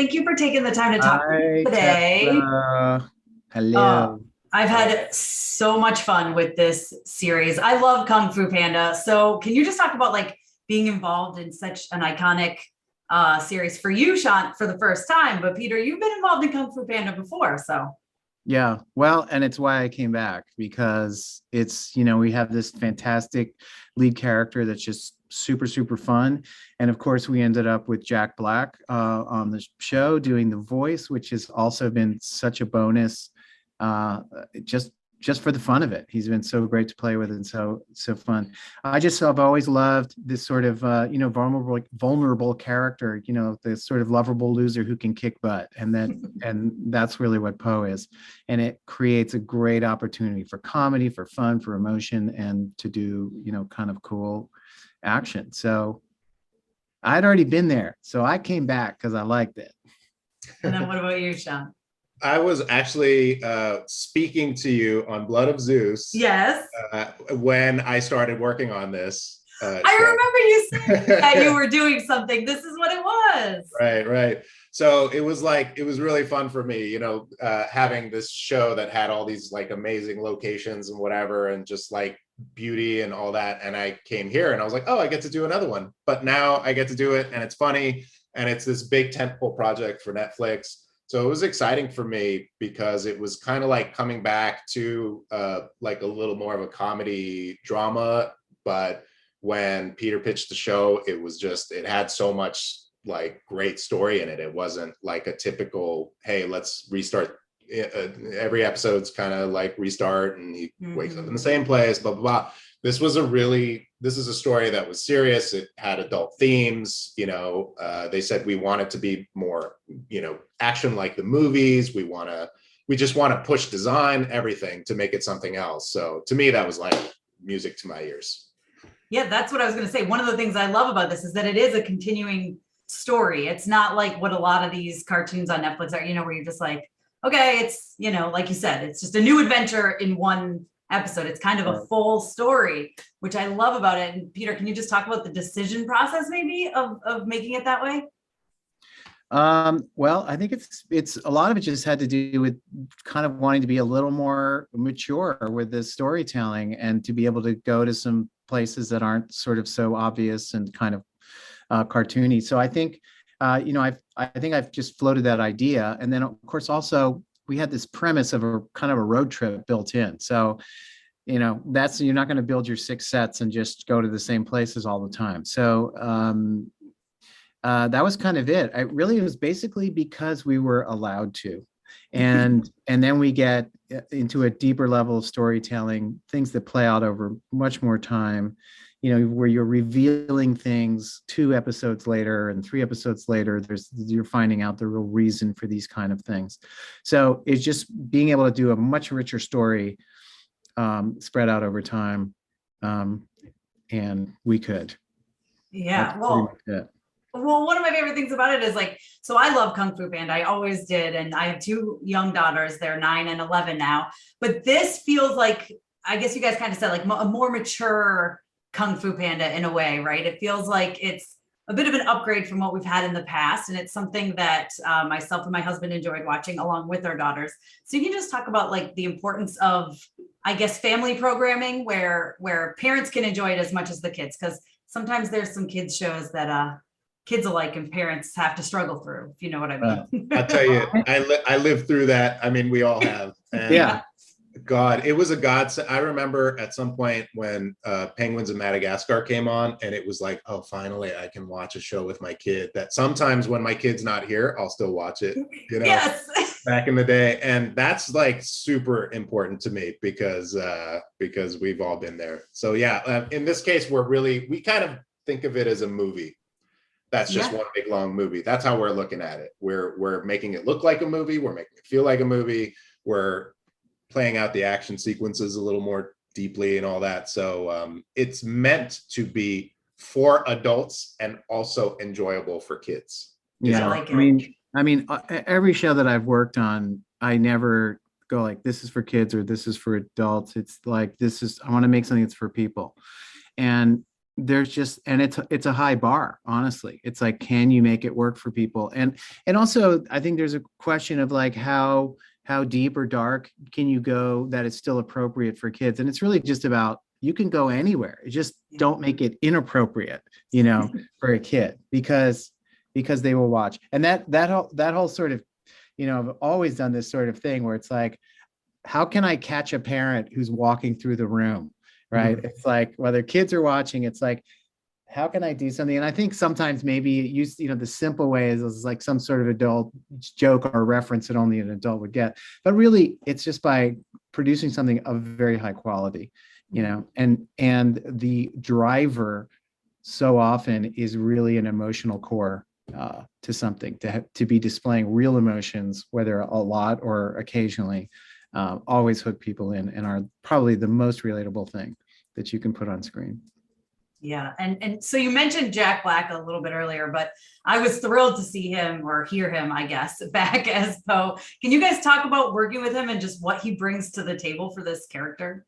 Thank you for taking the time to talk to me Hi, today. Tessa. Uh, Hello. I've had so much fun with this series. I love Kung Fu Panda. So, can you just talk about like being involved in such an iconic series for you, Shaunt, for the first time? But Peter, you've been involved in Kung Fu Panda before, so Yeah, well, and it's why I came back because we have this fantastic lead character that's just super, super fun. And of course, we ended up with Jack Black on the show doing the voice, which has also been such a bonus. Uh, just just for the fun of it. He's been so great to play with and so fun. I've always loved this sort of vulnerable character, the sort of lovable loser who can kick butt. And that's really what Poe is. And it creates a great opportunity for comedy, for fun, for emotion, and to do, kind of cool action. So I'd already been there. So I came back because I liked it. and then what about you, Shaunt? I was actually speaking to you on Blood of Zeus Yes. when I started working on this I show. remember you saying that you were doing something. This is what it was. Right, right. So it was really fun for me, having this show that had all these like amazing locations and whatever, and just like beauty and all that. And I came here and I was like, oh, I get to do another one. But now I get to do it, and it's funny, and it's this big tentpole project for Netflix. So it was exciting for me because it was kind of like coming back to like a little more of a comedy drama. But when Peter pitched the show, it had so much like great story in it. It wasn't like a typical, hey, let's restart. Every episode's kind of like restart and he wakes up in the same place, blah, blah, blah. This is a story that was serious. It had adult themes. They said we want it to be more, action like the movies. We just want to push design, everything to make it something else. So to me, that was like music to my ears. Yeah, that's what I was going to say. One of the things I love about this is that it is a continuing story. It's not like what a lot of these cartoons on Netflix are, where you're just like, okay, it's, like you said, it's just a new adventure in one episode. It's kind of a full story, which I love about it. And Peter, can you just talk about the decision process maybe of making it that way? Well, I think it's a lot of it just had to do with kind of wanting to be a little more mature with the storytelling and to be able to go to some places that aren't sort of so obvious and kind of cartoony. So I think I've just floated that idea, and then of course also we had this premise of a kind of a road trip built in. So that's you're not going to build your 6 sets and just go to the same places all the time. So that was kind of it. It was basically because we were allowed to, and then we get into a deeper level of storytelling, things that play out over much more time. Where you're revealing things 2 episodes later and 3 episodes later. You're finding out the real reason for these kind of things. So it's just being able to do a much richer story spread out over time, and we could. Yeah, well, one of my favorite things about it is like, so I love Kung Fu Panda. I always did. And I have 2 young daughters. They're 9 and 11 now. But this feels like, I guess you guys kind of said like a more mature Kung Fu Panda in a way, right? It feels like it's a bit of an upgrade from what we've had in the past. And it's something that myself and my husband enjoyed watching along with our daughters. So you can just talk about like the importance of, I guess, family programming where parents can enjoy it as much as the kids. Because sometimes there's some kids shows that kids alike and parents have to struggle through, if you know what I mean. I'll tell you, I lived through that. I mean, we all have. And Yeah. God, it was a god. I remember at some point when Penguins of Madagascar came on, and it was like, oh, finally I can watch a show with my kid. That sometimes when my kid's not here, I'll still watch it. Yes. Back in the day, and that's like super important to me because we've all been there. So yeah, in this case, we kind of think of it as a movie. That's just one big long movie. That's how we're looking at it. We're making it look like a movie. We're making it feel like a movie. We're playing out the action sequences a little more deeply and all that. So it's meant to be for adults and also enjoyable for kids. Yeah, I like it. Every show that I've worked on, I never go like, this is for kids or this is for adults. It's like, I want to make something that's for people. And there's just, and it's a high bar, honestly. It's like, can you make it work for people? And also I think there's a question of like how deep or dark can you go that it's still appropriate for kids? And it's really just about, you can go anywhere. Just don't make it inappropriate, for a kid, because they will watch. And that whole sort of, I've always done this sort of thing where it's like, how can I catch a parent who's walking through the room? Right. Mm-hmm. It's like, whether kids are watching, it's like, how can I do something? And I think sometimes maybe the simple way is like some sort of adult joke or reference that only an adult would get. But really, it's just by producing something of very high quality, and the driver so often is really an emotional core to something, to be displaying real emotions, whether a lot or occasionally, always hook people in and are probably the most relatable thing that you can put on screen. Yeah. And so you mentioned Jack Black a little bit earlier, but I was thrilled to see him, or hear him, I guess, back as Poe. Can you guys talk about working with him and just what he brings to the table for this character?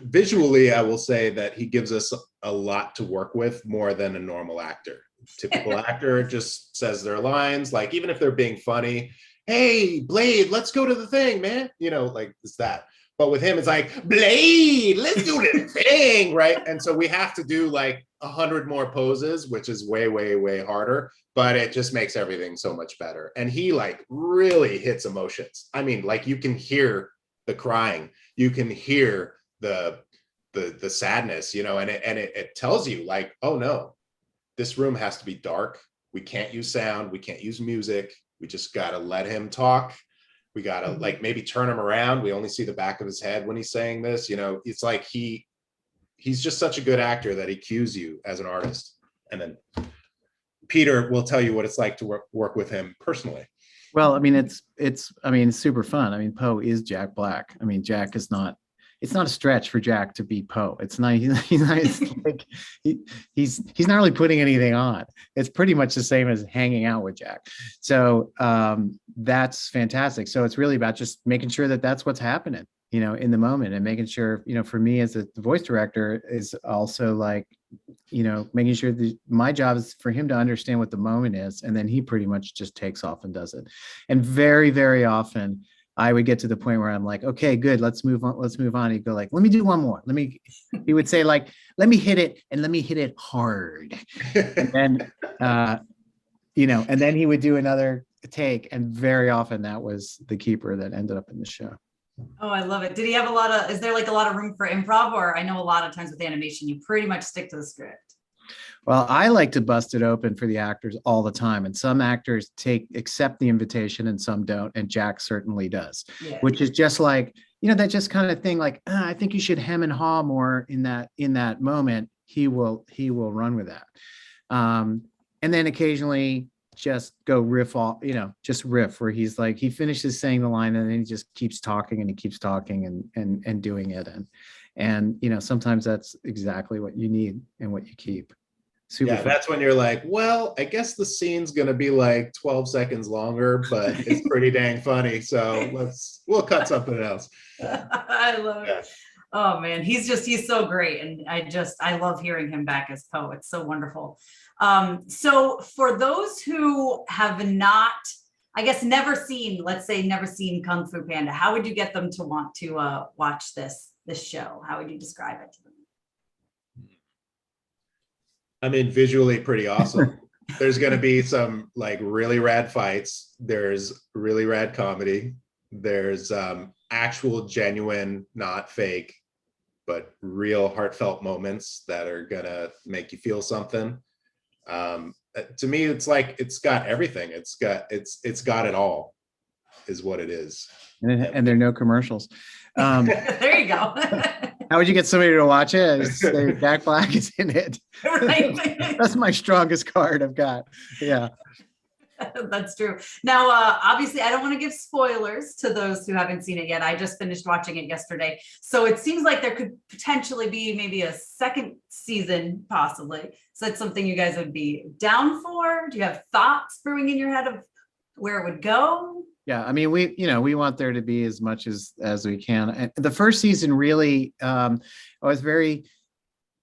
Visually, I will say that he gives us a lot to work with, more than a normal actor. Typical actor just says their lines, like, even if they're being funny, hey, Blade, let's go to the thing, man. Like, it's that. But with him, it's like, Blade, let's do the thing, right? And so we have to do like 100 more poses, which is way, way, way harder, but it just makes everything so much better. And he like really hits emotions. I mean, like, you can hear the crying, you can hear the sadness, and it tells you like, oh no, this room has to be dark. We can't use sound, we can't use music. We just gotta let him talk. We gotta like maybe turn him around. We only see the back of his head when he's saying this. It's like he's just such a good actor that he cues you as an artist. And then Peter will tell you what it's like to work with him personally. Well, I mean, it's super fun. I mean, Poe is Jack Black. I mean, Jack is not. It's not a stretch for Jack to be Poe. It's not. He's not really putting anything on. It's pretty much the same as hanging out with Jack. So that's fantastic. So it's really about just making sure that that's what's happening, in the moment, and making sure, for me as a voice director is also like, making sure that my job is for him to understand what the moment is, and then he pretty much just takes off and does it. And very, very often I would get to the point where I'm like, okay, good, let's move on. He'd go like, let me do one more. He would say like, let me hit it, and let me hit it hard. And then, and then he would do another take. And very often that was the keeper that ended up in the show. Oh, I love it. Did he have is there like a lot of room for improv? Or I know a lot of times with animation, you pretty much stick to the script. Well, I like to bust it open for the actors all the time. And some actors accept the invitation and some don't. And Jack certainly does, which is just like, that just kind of thing. Like, I think you should hem and haw more in that moment. He will run with that. And then occasionally just go riff off, just riff where he's like, he finishes saying the line and then he just keeps talking and he keeps talking and doing it. And sometimes that's exactly what you need and what you keep. Super fun. That's when you're like, well, I guess the scene's gonna be like 12 seconds longer, but it's pretty dang funny. So we'll cut something else. I love it. Oh man, he's so great. And I love hearing him back as Poe. It's so wonderful. So for those who have not, I guess, never seen Kung Fu Panda, how would you get them to want to watch this show? How would you describe it to them? I mean, visually pretty awesome. There's going to be some like really rad fights. There's really rad comedy. There's actual genuine, not fake, but real heartfelt moments that are going to make you feel something. To me, it's like, it's got everything. It's got it all is what it is. And there are no commercials. There you go. How would you get somebody to watch it? Jack Black is in it. Right. That's my strongest card I've got. Yeah. That's true. Now, obviously, I don't want to give spoilers to those who haven't seen it yet. I just finished watching it yesterday. So it seems like there could potentially be maybe a second season, possibly. So that's something you guys would be down for? Do you have thoughts brewing in your head of where it would go? Yeah, I mean, we want there to be as much as we can. And the first season really, I was very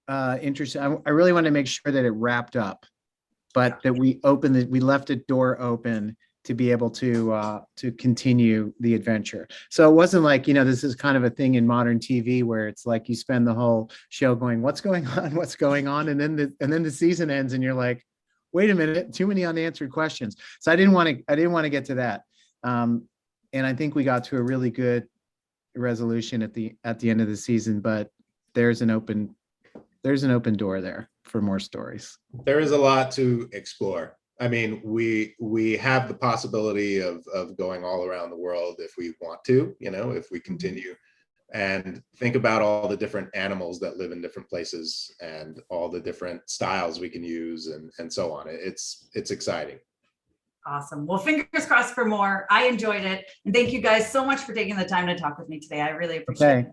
interesting. I really want to make sure that it wrapped up, but that we left a door open to be able to continue the adventure. So it wasn't like, this is kind of a thing in modern TV where it's like you spend the whole show going, what's going on? What's going on? And then the season ends and you're like, wait a minute, too many unanswered questions. So I didn't want to get to that. And I think we got to a really good resolution at the end of the season, but there's an open door there for more stories. There is a lot to explore. I mean, we have the possibility of going all around the world if we want to, if we continue and think about all the different animals that live in different places and all the different styles we can use and so on. It's exciting. Awesome. Well, fingers crossed for more. I enjoyed it. And thank you guys so much for taking the time to talk with me today. I really appreciate it.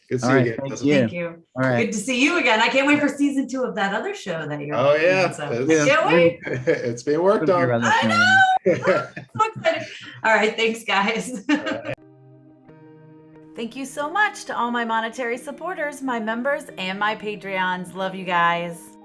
Good to see you again. Thank you. All right. Good to see you again. I can't wait for season 2 of that other show that you're Oh yeah. on, so. Can't wait. It's being worked on. I know. So excited. All right. Thanks, guys. Thank you so much to all my monetary supporters, my members, and my Patreons. Love you guys.